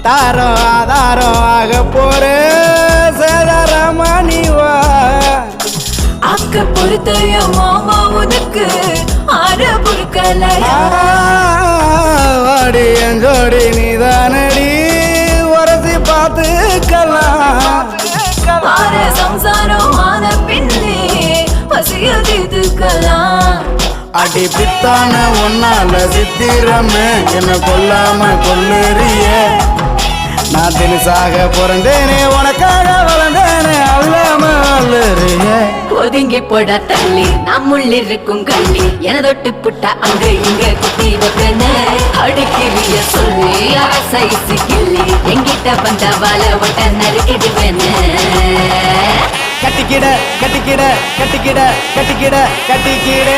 வட்டாரம் ஆதாரம் ஆக போற சேதாரமணிவா அக்க பொறுத்தைய மாமா உனக்கு ஆற பொறுக்கலையா வாடி என் ஜோடி நீதானடி உரசி பார்த்துக்கலாம் ஆற சம்சாரம் ஆன பின்னே பசிய தீர்த்துக்கலாம் அடி பித்தான ஒன்னால சித்திரமே என்ன கொல்லாம கொல்லுறிய நான் தினசாக பிறந்தேனே உனக்காக வளர்ந்தேனே அல்லாம வல்லுறிய ஒதுங்கி போட தள்ளி நம்முள்ளிருக்கும் கள்ளி என தொட்டு புட்டா அங்க இங்க குத்தி வைப்பேன்னு அடிக்கிறிய சொல்லி ஆசை சிக்கிள்ளி எங்கிட்ட வந்த வாழ ஒட்ட நறுக்கிடுவேன்னு கட்டிக்கிட கட்டிக்கிட கட்டிக்கிட கட்டிக்கிட கட்டிக்கிட